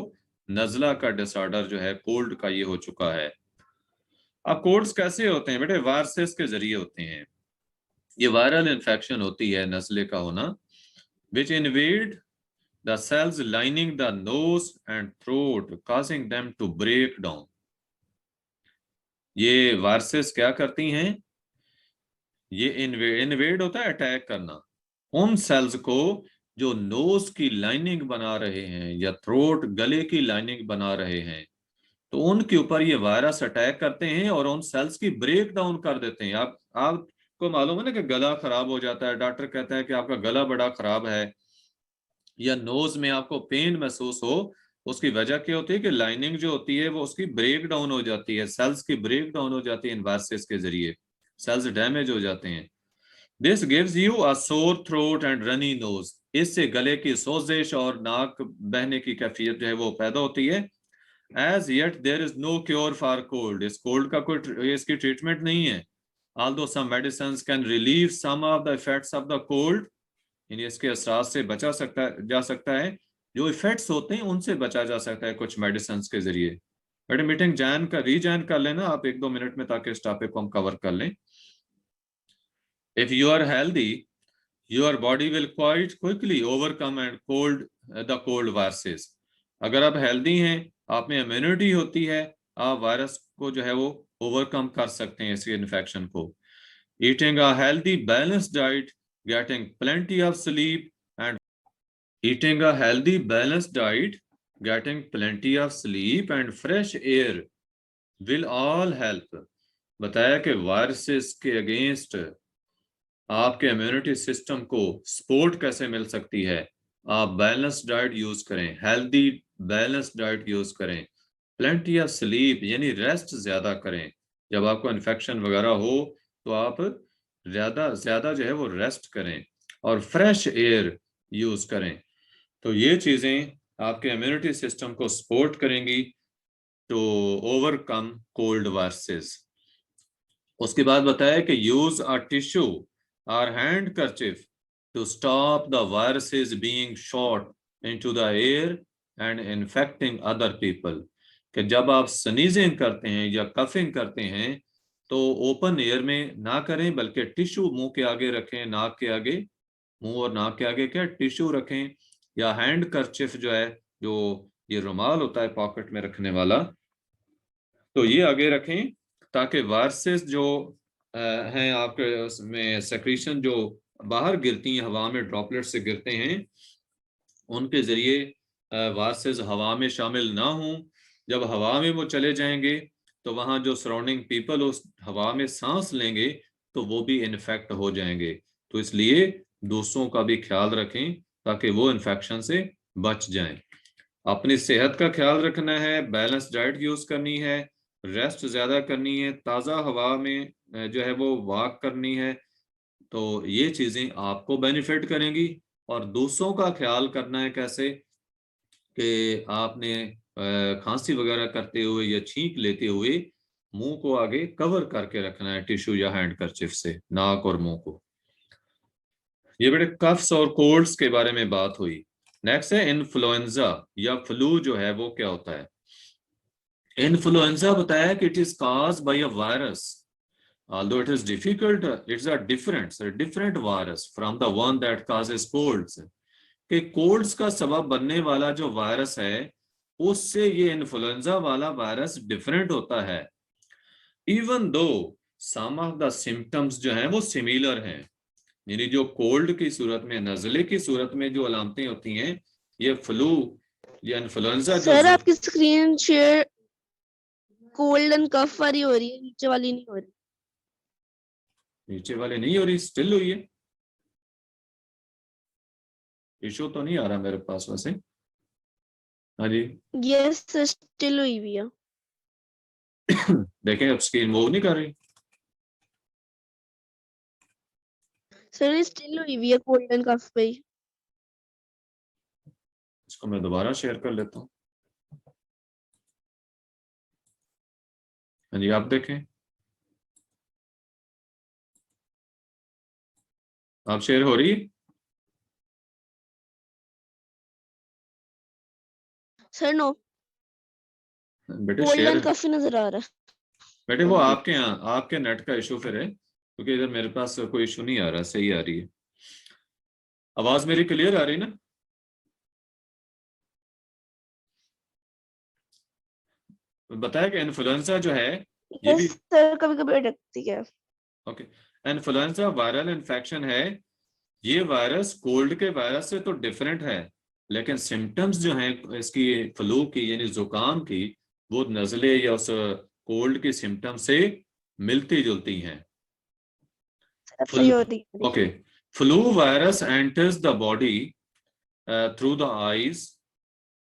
नजला का डिसऑर्डर जो है, कोल्ड का, ये हो चुका है। अब कोल्ड्स कैसे होते हैं बेटे? वायरसेस के जरिए होते हैं। ये वायरल इन्फेक्शन होती है नजले का होना, which invade the cells lining the nose and throat, causing them to break down. ये वायरसेस क्या करती हैं, ये इन्वेड होता है अटैक करना, उन सेल्स को जो नोज की लाइनिंग बना रहे हैं या थ्रोट गले की लाइनिंग बना रहे हैं। तो उनके ऊपर ये वायरस अटैक करते हैं और उन सेल्स की ब्रेक डाउन कर देते हैं। आपको मालूम है ना कि गला खराब हो जाता है, डॉक्टर कहता है कि आपका गला बड़ा खराब है, या नोज में आपको पेन महसूस हो, उसकी वजह क्या होती है कि लाइनिंग जो होती है वो उसकी ब्रेक डाउन हो जाती है, सेल्स की ब्रेक डाउन हो जाती है इन वायरसेस के जरिए, सेल्स डैमेज हो जाते हैं। This gives you a sore throat and runny nose. इससे गले की सोजिश और नाक बहने की कैफियत जो है वो पैदा होती है। As yet there is no cure for cold. इस कोल्ड का कोई इसकी ट्रीटमेंट नहीं है। although some medicines can relieve some of the effects of the cold, यानी इसके असरार से बचा जा सकता है, जो इफेक्ट्स होते हैं उनसे बचा जा सकता है कुछ मेडिसिन के जरिए। बेटे मीटिंग रीजॉइन कर लेना आप 1-2 मिनट में, ताकि इस टॉपिक को हम कवर कर लें। If you are healthy, your body will quite quickly overcome and cold the cold viruses. अगर आप हेल्दी हैं, आप में इम्यूनिटी होती है, आप वायरस को जो है वो ओवरकम कर सकते हैं, इस इन्फेक्शन को। Eating a healthy balanced diet, getting plenty of sleep and eating a healthy balanced diet, getting plenty of sleep and fresh air will all help बताया कि वायरसेस के अगेंस्ट आपके इम्यूनिटी सिस्टम को सपोर्ट कैसे मिल सकती है। आप बैलेंस डाइट यूज करें, हेल्दी बैलेंस डाइट यूज करें, प्लेंटी ऑफ स्लीप यानी रेस्ट ज्यादा करें। जब आपको इन्फेक्शन वगैरह हो तो आप ज्यादा ज्यादा जो है वो रेस्ट करें और फ्रेश एयर यूज करें। तो ये चीजें आपके इम्यूनिटी सिस्टम को सपोर्ट करेंगी टू ओवरकम कोल्ड वायरसेस। उसके बाद बताया कि यूज अ टिश्यू और handkerchief to stop the viruses being shot into the air and infecting other people. कि जब आप स्नीजिंग करते हैं या कफिंग करते हैं तो ओपन एयर में ना करें, बल्कि टिश्यू मुंह के आगे रखें, नाक के आगे, मुंह और नाक के आगे क्या टिश्यू रखें, या हैंड कर्चिफ जो है, जो ये रुमाल होता है पॉकेट में रखने वाला, तो ये आगे रखें ताकि वायरसेस जो हैं आपके उसमें सेक्रीशन जो बाहर गिरती हैं, हवा में ड्रॉपलेट से गिरते हैं, उनके जरिए वायरसेस हवा में शामिल ना हों। जब हवा में वो चले जाएंगे तो वहाँ जो सराउंडिंग पीपल उस हवा में सांस लेंगे तो वो भी इन्फेक्ट हो जाएंगे। तो इसलिए दूसरों का भी ख्याल रखें ताकि वो इन्फेक्शन से बच जाएं। अपनी सेहत का ख्याल रखना है, बैलेंस डाइट यूज करनी है, रेस्ट ज्यादा करनी है, ताज़ा हवा में जो है वो वॉक करनी है। तो ये चीजें आपको बेनिफिट करेंगी। और दूसरों का ख्याल करना है कैसे कि आपने खांसी वगैरह करते हुए या छींक लेते हुए मुंह को आगे कवर करके रखना है टिश्यू या हैंड करचिफ से, नाक और मुंह को। ये बेटे कफ्स और कोल्ड्स के बारे में बात हुई। नेक्स्ट है इन्फ्लुएंजा या फ्लू जो है वो क्या होता है। इन्फ्लुएंजा बताया कि it is cause by a virus, although it is difficult, it's a different virus from the one that causes colds। कि कोल्ड्स का सबब बनने वाला जो वायरस है उससे ये इन्फ्लुएंजा वाला वायरस डिफरेंट होता है। Even though some of the symptoms जो हैं वो सिमिलर हैं, यानी जो कोल्ड की सूरत में, नजले की सूरत में जो अलामतें होती हैं, ये फ्लू या इन्फ्लुएंजा जो सर आपकी स्क्रीन शेयर कोल्ड एंड कफ वाली हो रही है, नीचे वाली नहीं हो रही। नीचे वाले नहीं हो रही, स्टिल हुई है। इशू तो नहीं आ रहा मेरे पास वैसे। हाँ जी यस स्टिल हुई हुई है। देखें अब स्क्रीन मूव नहीं कर रही। सर स्टिल हुई हुई है कोल्ड एंड कफ पे ही। इसको मैं दोबारा शेयर कर लेता हूँ। हाँ जी आप देखें, आप शेयर हो रही है? सर नो, बेटे कोल्ड शेयर, एंड कफ ही नजर आ रहा है। बेटे वो आपके यहाँ आपके नेट का इशू फिर है, क्योंकि इधर मेरे पास कोई इशू नहीं आ रहा, सही आ रही है। आवाज मेरी क्लियर आ रही ना? बताया कि इन्फ्लुएंजा जो है ये भी, यस सर कभी कभी अटकती है। ओके, इन्फ्लुएंजा वायरल इन्फेक्शन है। ये वायरस कोल्ड के वायरस से तो डिफरेंट है, लेकिन सिम्टम्स जो हैं इसकी फ्लू की यानी जुकाम की, वो नजले या उस कोल्ड के सिम्टम से मिलती जुलती हैं। सही हो रही है। Okay, flu virus enters the body through the eyes,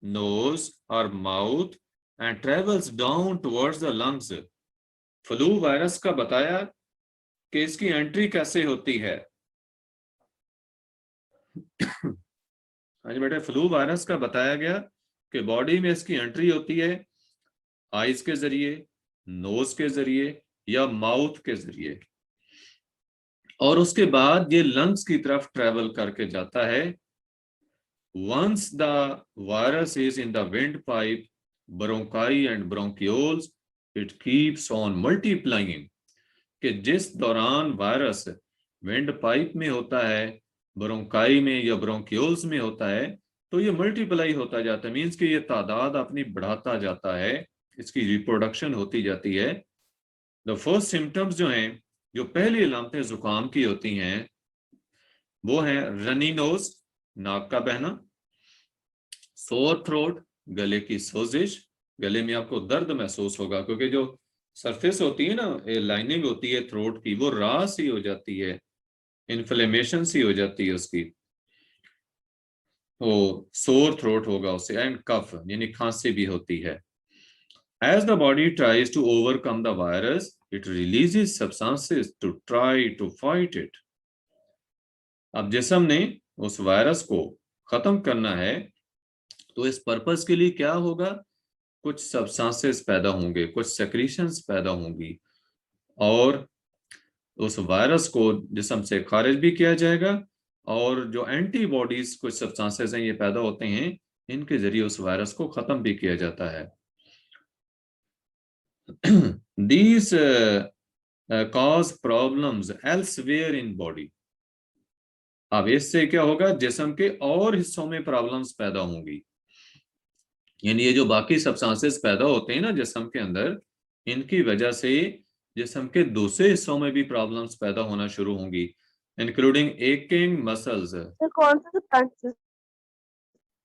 nose or mouth and travels down towards the lungs। Flu virus का बताया कि इसकी एंट्री कैसे होती है। हाँ जी बेटा, फ्लू वायरस का बताया गया कि बॉडी में इसकी एंट्री होती है आइज के जरिए, नोज के जरिए या माउथ के जरिए, और उसके बाद ये लंग्स की तरफ ट्रेवल करके जाता है। Once the virus is in the windpipe, bronchi and bronchioles, it keeps on multiplying। कि जिस दौरान वायरस विंड पाइप में होता है, ब्रोंकाई में या ब्रोंक्यूल्स में होता है, तो ये मल्टीप्लाई होता जाता है, मीन्स कि ये तादाद अपनी बढ़ाता जाता है, इसकी रिप्रोडक्शन होती जाती है। द फर्स्ट सिम्टम्स जो हैं, जो पहली अलामतें जुकाम की होती हैं, वो हैं रनी नोज, नाक का बहना, सोर थ्रोट, गले की सोजिश, गले में आपको दर्द महसूस होगा, क्योंकि जो सरफेस होती है ना, लाइनिंग होती है थ्रोट की, वो रॉ सी हो जाती है, इन्फ्लेमेशन सी हो जाती है उसकी, तो सोर थ्रोट होगा उससे, एंड कफ यानी खांसी भी होती है। As the body tries to overcome the virus, it releases substances to try to fight it. अब जिस्म ने उस वायरस को खत्म करना है, तो इस पर्पस के लिए क्या होगा, कुछ सब्सटेंसेस पैदा होंगे, कुछ सेक्रीशंस पैदा होंगी, और उस वायरस को जिस्म से खारिज भी किया जाएगा, और जो एंटीबॉडीज कुछ सब्सटेंसेस हैं ये पैदा होते हैं, इनके जरिए उस वायरस को खत्म भी किया जाता है। These cause problems elsewhere in body. अब इससे क्या होगा, जिस्म के और हिस्सों में प्रॉब्लम्स पैदा होंगी, यानी ये जो बाकी सब्सटेंसेस पैदा होते हैं ना जिस्म के अंदर, इनकी वजह से जिस्म के दूसरे हिस्सों में भी प्रॉब्लम्स पैदा होना शुरू होंगी, इंक्लूडिंग एकिंग मसल्स, सर कौन सा सब्सटेंस?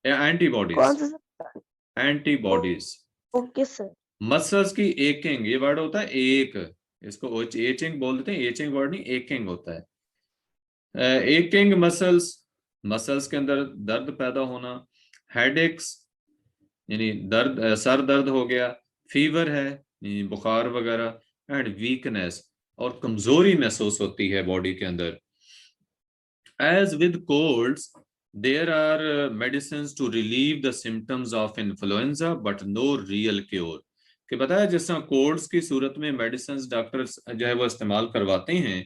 एंटीबॉडीज, कौन सा substance? Antibodies, okay sir. Muscles की एकिंग, ये वर्ड होता है एक, इसको एचिंग बोल देते हैं, एचिंग वर्ड नहीं, एकिंग होता है। एकिंग मसल्स, मसल्स के अंदर दर्द पैदा होना, हेडेक्स यानी दर्द, सर दर्द हो गया, फीवर है यानी बुखार वगैरह, एंड वीकनेस, और कमजोरी महसूस होती है बॉडी के अंदर। As with colds there are medicines to relieve the symptoms of influenza but no real cure. कि बताया जिस तरह कोल्ड्स की सूरत में मेडिसिन डॉक्टर्स जो है वो इस्तेमाल करवाते हैं,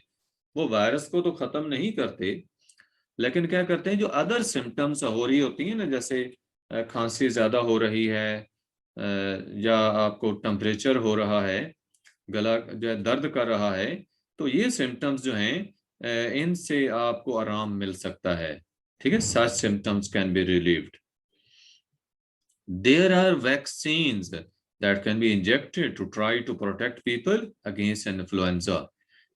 वो वायरस को तो खत्म नहीं करते, लेकिन क्या करते हैं, जो अदर सिम्टम्स हो रही होती हैं ना, जैसे खांसी ज्यादा हो रही है, या आपको टेम्परेचर हो रहा है, गला जो है दर्द कर रहा है, तो ये सिम्टम्स जो हैं इनसे आपको आराम मिल सकता है। ठीक है, such symptoms can be relieved. There are vaccines that can be injected to try to protect people against influenza.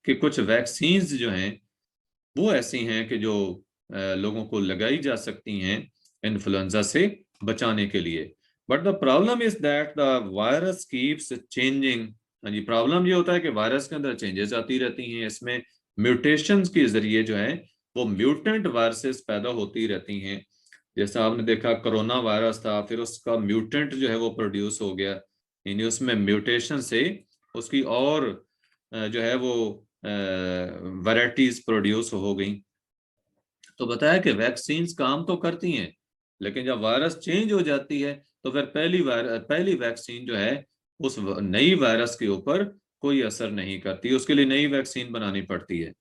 कि कुछ वैक्सीन्स जो हैं वो ऐसी हैं कि जो लोगों को लगाई जा सकती हैं इन्फ्लुएंजा से बचाने के लिए। But the problem is that the virus keeps changing. हाँ जी, प्रॉब्लम ये होता है कि वायरस के अंदर चेंजेस आती रहती हैं, इसमें म्यूटेशंस के जरिए जो है वो म्यूटेंट वायरसेस पैदा होती रहती हैं। जैसा आपने देखा कोरोना वायरस था, फिर उसका म्यूटेंट जो है वो प्रोड्यूस हो गया, यानी उसमें म्यूटेशन से उसकी और जो है वो वैरायटीज प्रोड्यूस हो गई। तो बताया कि वैक्सीन्स काम तो करती हैं, लेकिन जब वायरस चेंज हो जाती है तो फिर पहली वैक्सीन जो है उस नई वायरस के ऊपर कोई असर नहीं करती, उसके लिए नई वैक्सीन बनानी पड़ती है।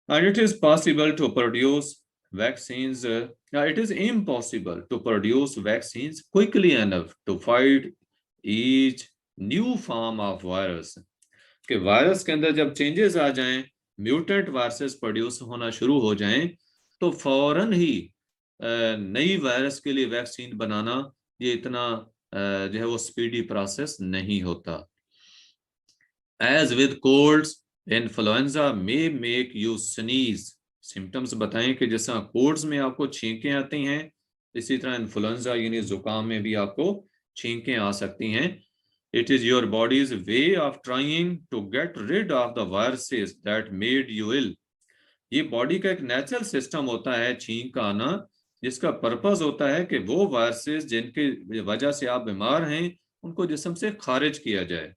And it is possible to produce vaccines, it is impossible to produce vaccines quickly enough to fight each new form of virus. कि वायरस के अंदर जब चेंजेस आ जाएं, म्यूटेंट वायरसेस प्रोड्यूस होना शुरू हो जाएं, तो फौरन ही नई वायरस के लिए वैक्सीन बनाना ये इतना जो है वो स्पीडी प्रोसेस नहीं होता। As with colds influenza may make you sneeze. Symptoms बताएं कि जैसा कोल्ड्स में आपको छींकें आती हैं, इसी तरह इन्फ्लुएंजा यानी जुकाम में भी आपको छींकें आ सकती हैं। It is your body's way of trying to get rid of the viruses that made you ill. ये बॉडी का एक नेचुरल सिस्टम होता है छींक का आना, जिसका पर्पस होता है कि वो वायरसेस जिनकी वजह से आप बीमार हैं उनको जिस्म से खारिज किया जाए।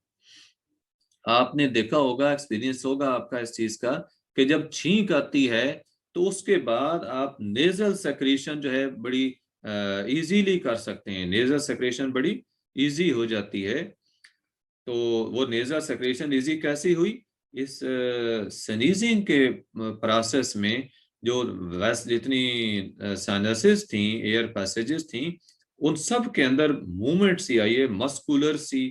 आपने देखा होगा, एक्सपीरियंस होगा आपका इस चीज का, कि जब छींक आती है तो उसके बाद आप नेजल सेक्रेशन जो है बड़ी इजीली कर सकते हैं, नेजल सेक्रेशन बड़ी इजी हो जाती है। तो वो नेजल सेक्रेशन इजी कैसी हुई, इस स्नीजिंग के प्रोसेस में जो वैसे जितनी साइनसेस थी, एयर पैसेजेस थी, उन सब के अंदर मूवमेंट सी आई है, मस्कुलर सी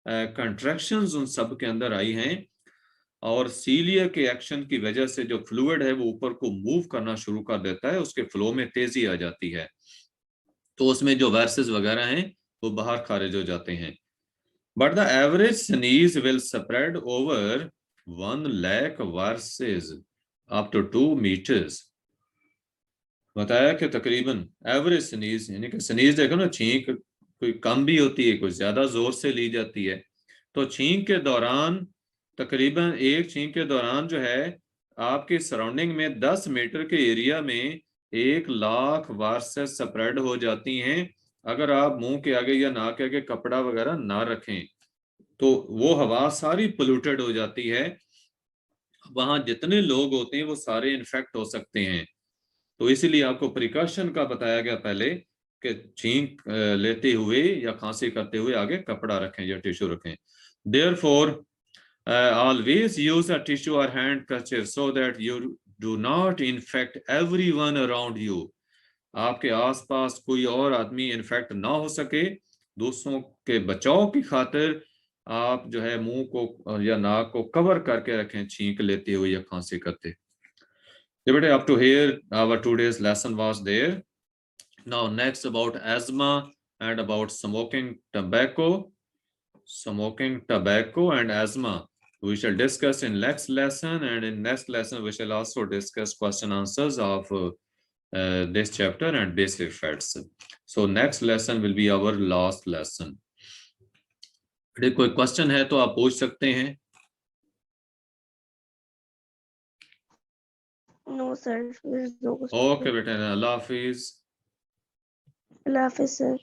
कंट्रैक्शंस उन सब के अंदर आई हैं, और सीलिया के एक्शन की वजह से जो फ्लूइड है वो ऊपर को मूव करना शुरू कर देता है, उसके फ्लो में तेजी आ जाती है, तो उसमें जो वायरसेस वगैरह हैं वो बाहर खारिज हो जाते हैं। But the average sneeze will spread over 1 lakh viruses up to 2 meters. बताया कि तकरीबन एवरेज स्नीज, यानी कि स्नीज देखो ना, छींक कोई कम भी होती है, कोई ज्यादा जोर से ली जाती है, तो छींक के दौरान तकरीबन एक छींक के दौरान जो है आपके सराउंडिंग में 10 मीटर के एरिया में 1,00,000 वायरसेस स्प्रेड हो जाती हैं अगर आप मुंह के आगे या नाक के आगे कपड़ा वगैरह ना रखें। तो वो हवा सारी पोल्यूटेड हो जाती है, वहां जितने लोग होते हैं वो सारे इन्फेक्ट हो सकते हैं। तो इसीलिए आपको प्रिकॉशन का बताया गया पहले कि छींक लेते हुए या खांसी करते हुए आगे कपड़ा रखें या टिश्यू रखें। Therefore, always use a tissue or handkerchief so that you do not infect everyone around you. आपके आसपास कोई और आदमी इन्फेक्ट ना हो सके, दूसरों के बचाव की खातिर आप जो है मुंह को या नाक को कवर करके रखें छींक लेते हुए या खांसी करते। Up to here, our today's lesson was there. Now, next about asthma and about smoking tobacco. Smoking tobacco and asthma. We shall discuss in next lesson, and in next lesson we shall also discuss question answers of this chapter and basic facts. So next lesson will be our last lesson. कोई question है तो आप पूछ सकते हैं। No, sir. There is no question. Okay बेटा, अल्लाह हाफिज। Allah Hafiz, sir.